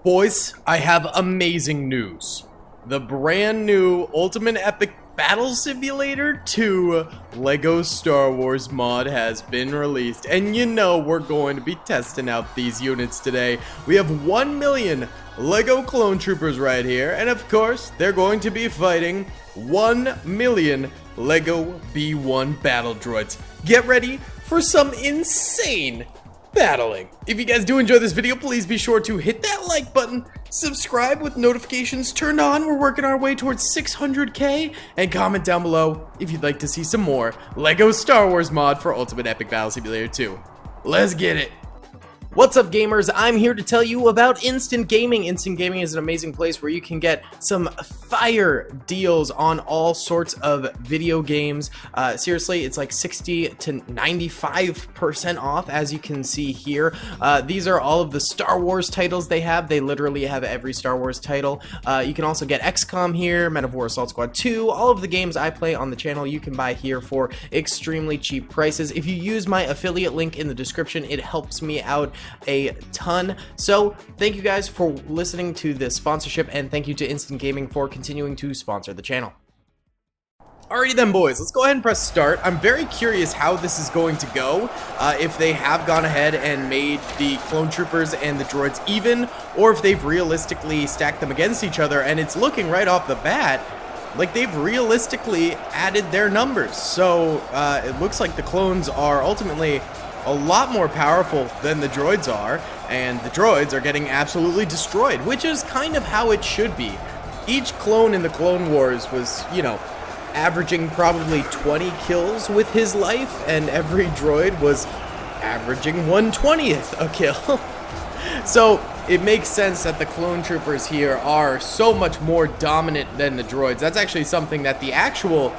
Boys, I have amazing news. The brand new Ultimate Epic Battle Simulator 2 LEGO Star Wars mod has been released. And you know we're going to be testing out these units today. We have 1 million LEGO clone troopers right here. And of course, they're going to be fighting 1 million LEGO B1 battle droids. Get ready for some insane battling. If you guys do enjoy this video, please be sure to hit that like button, subscribe with notifications turned on. We're working our way towards 600k, and comment down below if you'd like to see some more LEGO Star Wars mod for Ultimate Epic Battle Simulator 2. Let's get it. What's up, gamers? I'm here to tell you about Instant Gaming. Instant Gaming is an amazing place where you can get some fire deals on all sorts of video games. Seriously, it's like 60 to 95% off, as you can see here. These are all of the Star Wars titles they have. They literally have every Star Wars title. You can also get XCOM here, Men of War Assault Squad 2. All of the games I play on the channel you can buy here for extremely cheap prices. If you use my affiliate link in the description, it helps me out a ton. So thank you guys for listening to this sponsorship, and thank you to Instant Gaming for continuing to sponsor the channel. Alrighty then, boys, let's go ahead and press start. I'm very curious how this is going to go, if they have gone ahead and made the clone troopers and the droids even, or if they've realistically stacked them against each other. And it's looking right off the bat like they've realistically added their numbers. So it looks like the clones are ultimately a lot more powerful than the droids are, and the droids are getting absolutely destroyed, which is kind of how it should be. Each clone in the Clone Wars was, you know, averaging probably 20 kills with his life, and every droid was averaging 1/20th a kill. So it makes sense that the clone troopers here are so much more dominant than the droids. That's actually something that the actual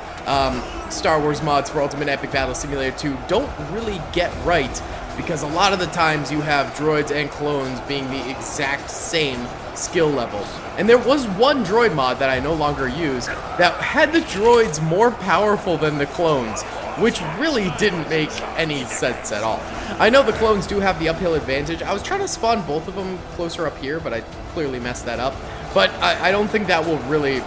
Star Wars mods for Ultimate Epic Battle Simulator 2 don't really get right, because a lot of the times you have droids and clones being the exact same skill level. And there was one droid mod that I no longer use that had the droids more powerful than the clones, which really didn't make any sense at all. I know the clones do have the uphill advantage. I was trying to spawn both of them closer up here, but I clearly messed that up. But I don't think that will really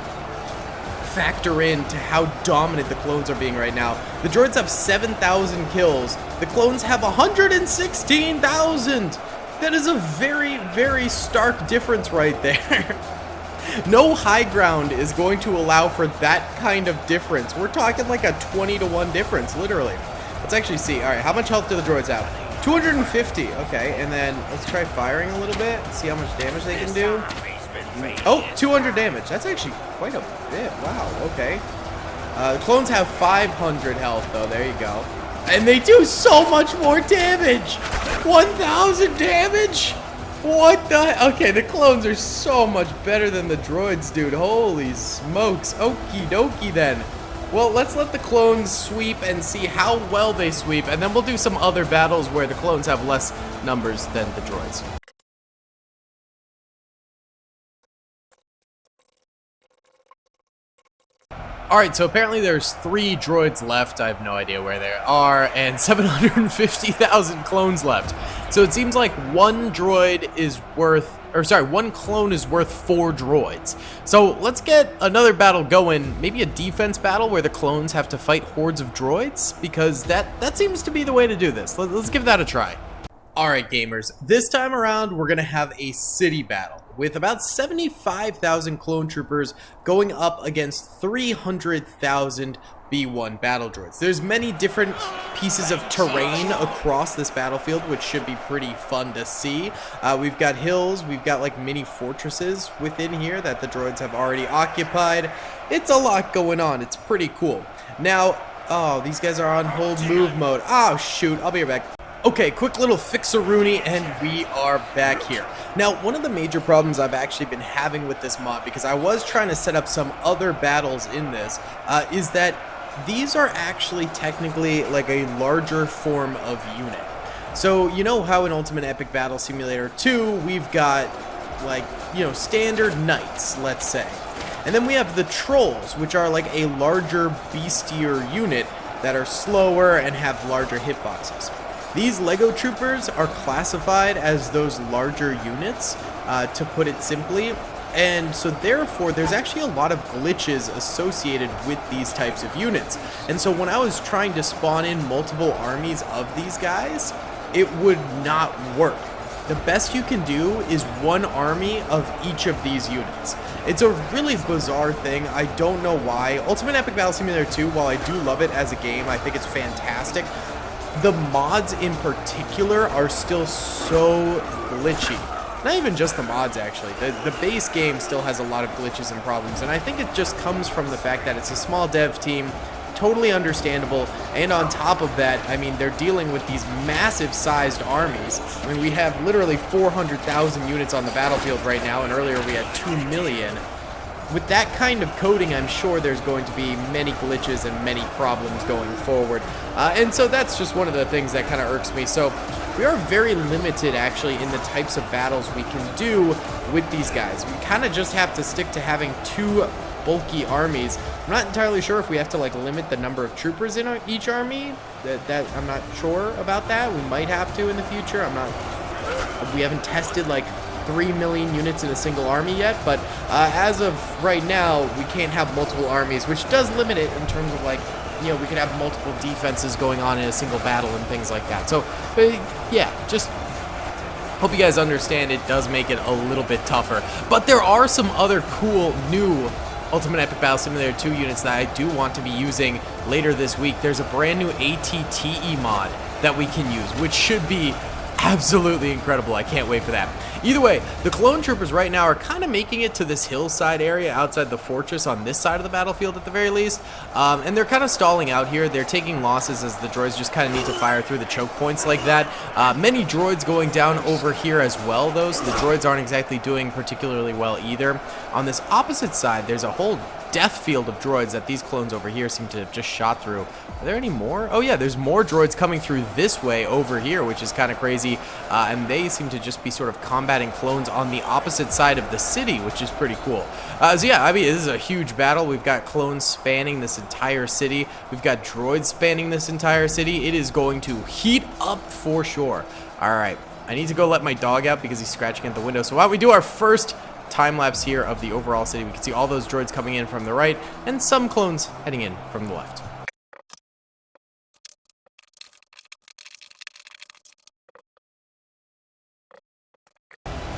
factor into how dominant the clones are being right now. The droids have 7,000 kills. The clones have 116,000. That is a very, very stark difference right there. No high ground is going to allow for that kind of difference. We're talking like a 20-to-1 difference, literally. Let's actually see. All right, how much health do the droids have? 250. Okay, and then let's try firing a little bit, see how much damage they can do. Oh, 200 damage. That's actually quite a bit. Wow, okay. The clones have 500 health, though. There you go. And they do so much more damage. 1,000 damage? What the? Okay, the clones are so much better than the droids, dude. Holy smokes. Okie dokie then. Well, let's let the clones sweep and see how well they sweep, and then we'll do some other battles where the clones have less numbers than the droids. Alright, so apparently there's 3 droids left. I have no idea where they are, and 750,000 clones left. So it seems like one clone is worth 4 droids. So let's get another battle going, maybe a defense battle where the clones have to fight hordes of droids, because that seems to be the way to do this. Let's give that a try. Alright, gamers, this time around we're going to have a city battle with about 75,000 clone troopers going up against 300,000 B1 battle droids. There's many different pieces of terrain across this battlefield, which should be pretty fun to see. We've got hills, we've got like mini fortresses within here that the droids have already occupied. It's a lot going on. It's pretty cool. Now, oh, these guys are on hold move mode. Oh, shoot. I'll be right back. Okay, quick little fix-a-rooney, and we are back here. Now, one of the major problems I've actually been having with this mod, because I was trying to set up some other battles in this, is that these are actually technically like a larger form of unit. So, you know how in Ultimate Epic Battle Simulator 2, we've got, like, you know, standard knights, let's say. And then we have the trolls, which are like a larger, beastier unit that are slower and have larger hitboxes. These LEGO troopers are classified as those larger units, to put it simply. And so therefore, there's actually a lot of glitches associated with these types of units. And so when I was trying to spawn in multiple armies of these guys, it would not work. The best you can do is one army of each of these units. It's a really bizarre thing. I don't know why. Ultimate Epic Battle Simulator 2, while I do love it as a game, I think it's fantastic, the mods in particular are still so glitchy. Not even just the mods, actually. The base game still has a lot of glitches and problems, and I think it just comes from the fact that it's a small dev team, totally understandable, and on top of that, I mean, they're dealing with these massive sized armies. I mean, we have literally 400,000 units on the battlefield right now, and earlier we had 2 million. With that kind of coding, I'm sure there's going to be many glitches and many problems going forward. And so that's just one of the things that kind of irks me. So we are very limited, actually, in the types of battles we can do with these guys. We kind of just have to stick to having 2 bulky armies. I'm not entirely sure if we have to, like, limit the number of troopers in each army. I'm not sure about that. We might have to in the future. We haven't tested, like, 3 million units in a single army yet, but as of right now, we can't have multiple armies, which does limit it in terms of, like, you know, we could have multiple defenses going on in a single battle and things like that. So, yeah, just hope you guys understand it does make it a little bit tougher. But there are some other cool new Ultimate Epic Battle Simulator 2 units that I do want to be using later this week. There's a brand new ATTE mod that we can use, which should be absolutely incredible. I can't wait for that. Either way, the clone troopers right now are kind of making it to this hillside area outside the fortress on this side of the battlefield at the very least, and they're kind of stalling out here. They're taking losses as the droids just kind of need to fire through the choke points like that. Many droids going down over here as well, though, so the droids aren't exactly doing particularly well either. On this opposite side, there's a whole death field of droids that these clones over here seem to have just shot through. Are there any more? Oh yeah, there's more droids coming through this way over here, which is kind of crazy, and they seem to just be sort of combating clones on the opposite side of the city, which is pretty cool. So yeah, I mean, this is a huge battle. We've got clones spanning this entire city. We've got droids spanning this entire city. It is going to heat up for sure. Alright, I need to go let my dog out because he's scratching at the window, so while we do our first time lapse here of the overall city, we can see all those droids coming in from the right and some clones heading in from the left.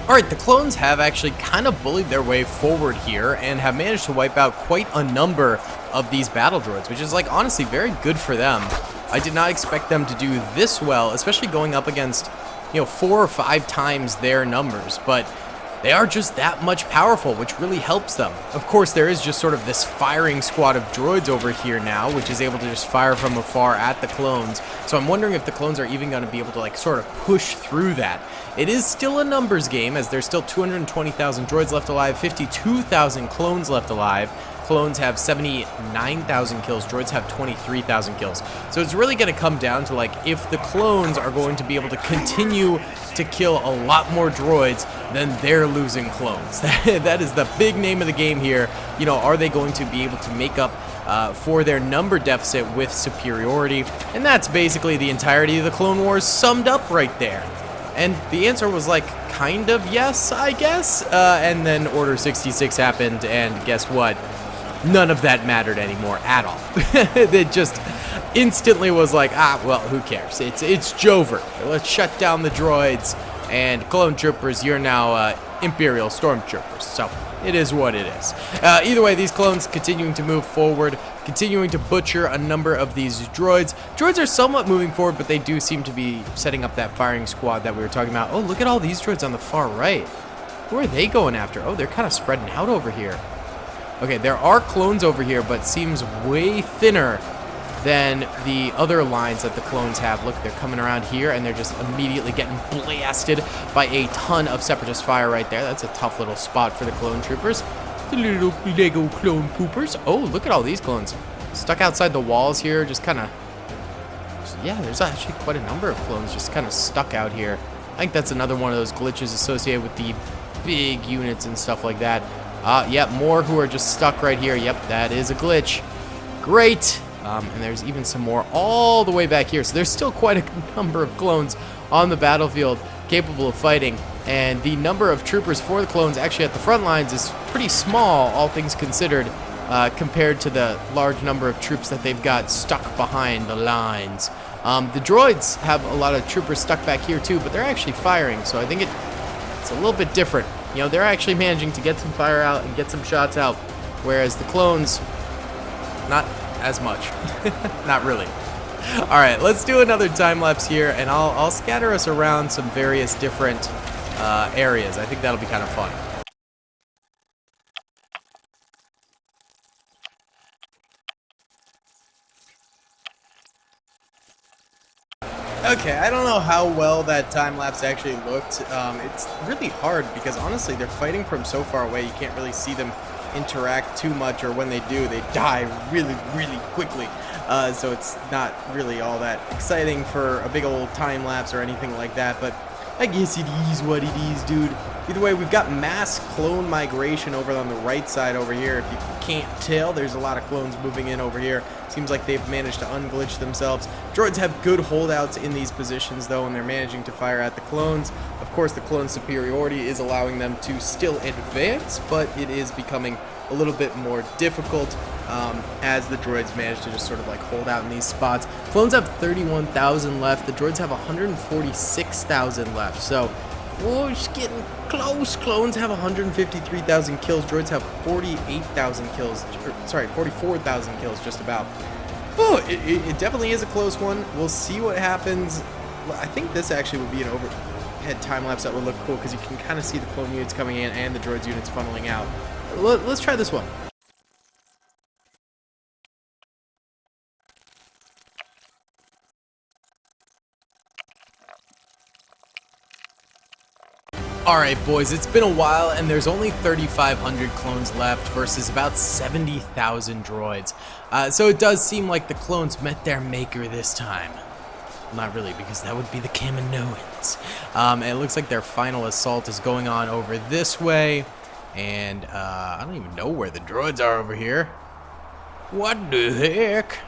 Alright, the clones have actually kind of bullied their way forward here and have managed to wipe out quite a number of these battle droids, which is, like, honestly very good for them. I did not expect them to do this well, especially going up against, you know, 4 or 5 times their numbers, but they are just that much powerful, which really helps them. Of course, there is just sort of this firing squad of droids over here now, which is able to just fire from afar at the clones. So I'm wondering if the clones are even going to be able to, like, sort of push through that. It is still a numbers game, as there's still 220,000 droids left alive, 52,000 clones left alive. Clones have 79,000 kills, droids have 23,000 kills. So it's really going to come down to, like, if the clones are going to be able to continue to kill a lot more droids, then they're losing clones. That is the big name of the game here. You know, are they going to be able to make up for their number deficit with superiority? And that's basically the entirety of the Clone Wars summed up right there. And the answer was, like, kind of yes, I guess. And then Order 66 happened, and guess what? None of that mattered anymore at all. It just instantly was like, well, who cares? It's Jover. Let's shut down the droids, and clone troopers, you're now Imperial stormtroopers. So it is what it is. Either way, these clones continuing to move forward, continuing to butcher a number of these droids. Droids are somewhat moving forward, but they do seem to be setting up that firing squad that we were talking about. Oh, look at all these droids on the far right. Who are they going after? Oh, they're kind of spreading out over here. Okay, there are clones over here, but seems way thinner than the other lines that the clones have. Look, they're coming around here, and they're just immediately getting blasted by a ton of separatist fire right there. That's a tough little spot for the clone troopers. The little Lego clone poopers. Oh, look at all these clones. Stuck outside the walls here, just kind of... Yeah, there's actually quite a number of clones just kind of stuck out here. I think that's another one of those glitches associated with the big units and stuff like that. Yep, more who are just stuck right here. Yep, that is a glitch. Great. And there's even some more all the way back here. So there's still quite a number of clones on the battlefield capable of fighting. And the number of troopers for the clones actually at the front lines is pretty small, all things considered, compared to the large number of troops that they've got stuck behind the lines. The droids have a lot of troopers stuck back here too, but they're actually firing, so I think it's a little bit different. You know, they're actually managing to get some fire out and get some shots out, whereas the clones, not as much. Not really. All right, let's do another time lapse here, and I'll scatter us around some various different areas. I think that'll be kind of fun. Okay, I don't know how well that time lapse actually looked. It's really hard because honestly, they're fighting from so far away. You can't really see them interact too much, or when they do, they die really, really quickly. So it's not really all that exciting for a big old time lapse or anything like that. But I guess it is what it is, dude. Either way, we've got mass clone migration over on the right side over here. If you can't tell, there's a lot of clones moving in over here. Seems like they've managed to unglitch themselves. Droids have good holdouts in these positions, though, and they're managing to fire at the clones. Of course, the clone superiority is allowing them to still advance, but it is becoming a little bit more difficult as the droids manage to just sort of like hold out in these spots. Clones have 31,000 left. The droids have 146,000 left. So we're just getting close. Clones have 153,000 kills. Droids have 48,000 kills. Sorry, 44,000 kills just about. Oh, it definitely is a close one. We'll see what happens. I think this actually would be an overhead time lapse that would look cool because you can kind of see the clone units coming in and the droids units funneling out. Let's try this one. Alright boys, it's been a while and there's only 3,500 clones left versus about 70,000 droids. So it does seem like the clones met their maker this time. Not really, because that would be the Kaminoans. And it looks like their final assault is going on over this way. And I don't even know where the droids are over here. What the heck?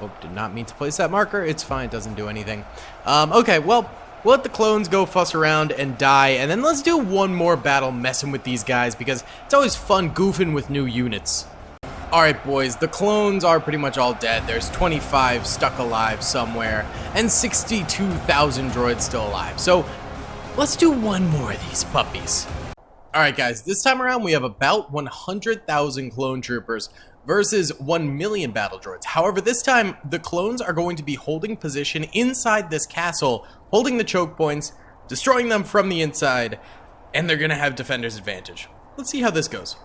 Oh, did not mean to place that marker. It's fine, it doesn't do anything. Okay, well, we'll let the clones go fuss around and die, and then let's do one more battle messing with these guys, because it's always fun goofing with new units. Alright boys, the clones are pretty much all dead. There's 25 stuck alive somewhere, and 62,000 droids still alive. So, let's do one more of these puppies. Alright guys, this time around we have about 100,000 clone troopers versus 1 million battle droids. However, this time the clones are going to be holding position inside this castle, holding the choke points, destroying them from the inside, and they're going to have defender's advantage. Let's see how this goes.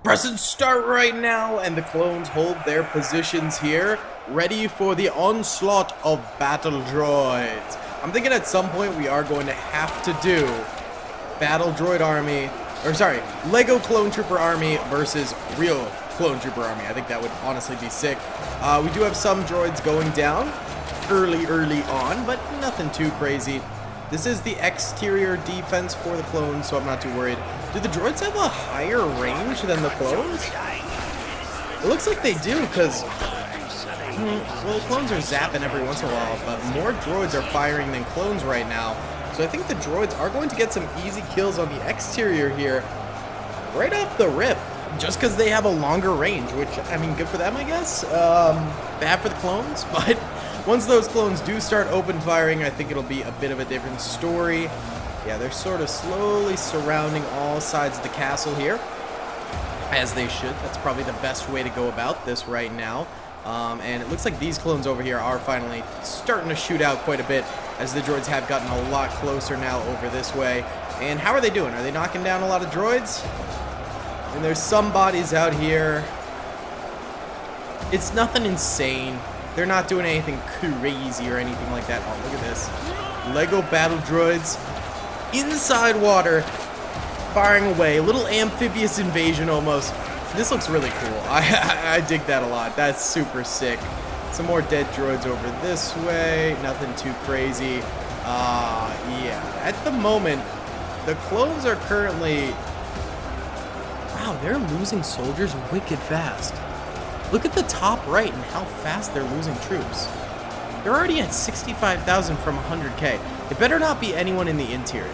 Pressing start right now, and the clones hold their positions here, ready for the onslaught of battle droids. I'm thinking at some point we are going to have to do battle droid army, or sorry, Lego clone trooper army versus real clone trooper army. I think that would honestly be sick. We do have some droids going down early on, but nothing too crazy. This is the exterior defense for the clones, so I'm not too worried. Do the droids have a higher range than the clones? It looks like they do, because well, clones are zapping every once in a while, but more droids are firing than clones right now. So I think the droids are going to get some easy kills on the exterior here, right off the rip, just because they have a longer range, which, I mean, good for them, I guess. Bad for the clones, but once those clones do start open firing, I think it'll be a bit of a different story. Yeah, they're sort of slowly surrounding all sides of the castle here, as they should. That's probably the best way to go about this right now. And it looks like these clones over here are finally starting to shoot out quite a bit, as the droids have gotten a lot closer now over this way. And how are they doing? Are they knocking down a lot of droids? And there's some bodies out here. It's nothing insane. They're not doing anything crazy or anything like that. Oh, look at this. Lego battle droids inside water, firing away. A little amphibious invasion almost. This looks really cool. I dig that a lot. That's super sick. Some more dead droids over this way. Nothing too crazy. Yeah. At the moment, the clones are currently... Wow, they're losing soldiers wicked fast. Look at the top right and how fast they're losing troops. They're already at 65,000 from 100k. It better not be anyone in the interior.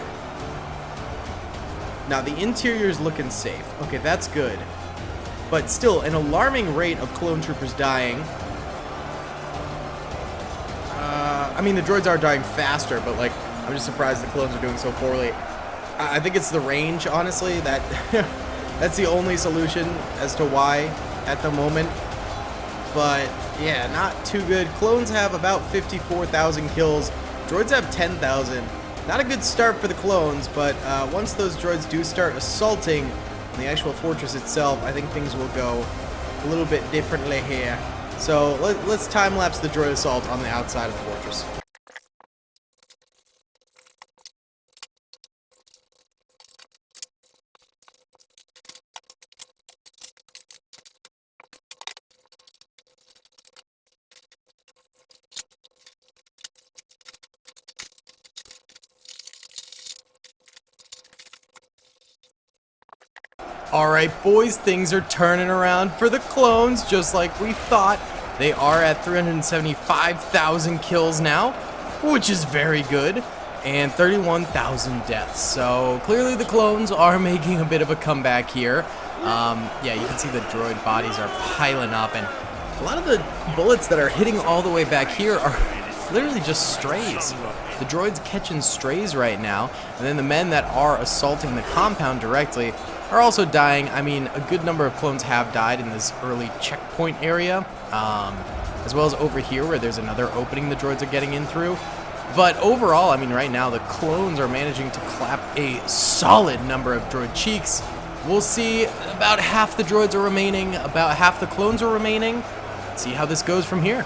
Now, the interior's looking safe. Okay, that's good. But still, an alarming rate of clone troopers dying. I mean, the droids are dying faster, but, like, I'm just surprised the clones are doing so poorly. I think it's the range, honestly, that that's the only solution as to why at the moment. But, yeah, not too good. Clones have about 54,000 kills. Droids have 10,000. Not a good start for the clones, but once those droids do start assaulting the actual fortress itself, I think things will go a little bit differently here. So let's time-lapse the droid assault on the outside of the fortress. Alright boys, things are turning around for the clones, just like we thought. They are at 375,000 kills now, which is very good, and 31,000 deaths. So clearly the clones are making a bit of a comeback here. Yeah, you can see the droid bodies are piling up, and a lot of the bullets that are hitting all the way back here are literally just strays. The droid's catching strays right now, and then the men that are assaulting the compound directly are also dying. I mean, a good number of clones have died in this early checkpoint area, as well as over here where there's another opening the droids are getting in through. But overall, I mean, right now the clones are managing to clap a solid number of droid cheeks. We'll see. About half the droids are remaining, about half the clones are remaining. Let's see how this goes from here.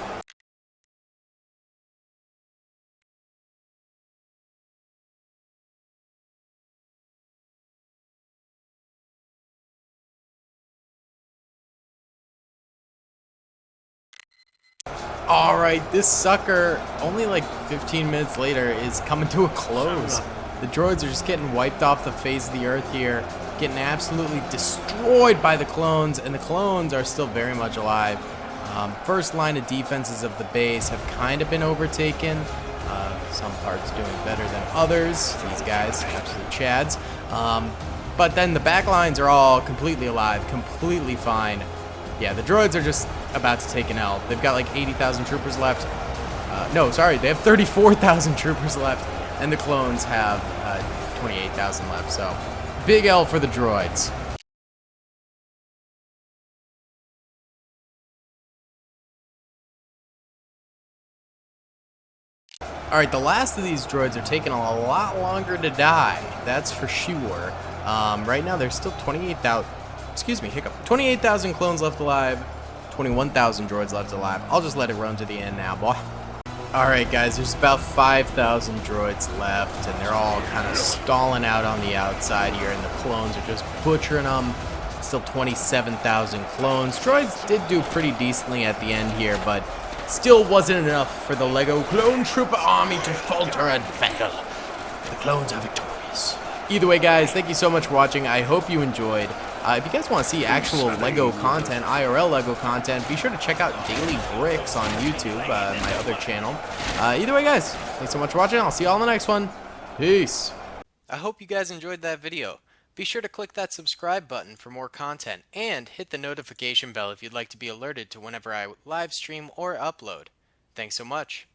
Alright, this sucker, only like 15 minutes later, is coming to a close. The droids are just getting wiped off the face of the earth here, getting absolutely destroyed by the clones, and the clones are still very much alive. First line of defenses of the base have kind of been overtaken. Some parts doing better than others. These guys, absolute chads. But then the back lines are all completely alive, completely fine. Yeah, the droids are just about to take an L. They've got like 80,000 troopers left. No, sorry, they have 34,000 troopers left, and the clones have 28,000 left. So, big L for the droids. Alright, the last of these droids are taking a lot longer to die, that's for sure. Right now, there's still 28,000... Excuse me, hiccup. 28,000 clones left alive, 21,000 droids left alive. I'll just let it run to the end now, boy. Alright guys, there's about 5,000 droids left, and they're all kind of stalling out on the outside here, and the clones are just butchering them. Still 27,000 clones. Droids did do pretty decently at the end here, but still wasn't enough for the LEGO Clone Trooper army to falter and fail. The clones are victorious. Either way, guys, thank you so much for watching. I hope you enjoyed. If you guys want to see actual LEGO content, IRL LEGO content, be sure to check out Daily Bricks on YouTube, my other channel. Either way, guys, thanks so much for watching. I'll see you all in the next one. Peace. I hope you guys enjoyed that video. Be sure to click that subscribe button for more content, and hit the notification bell if you'd like to be alerted to whenever I live stream or upload. Thanks so much.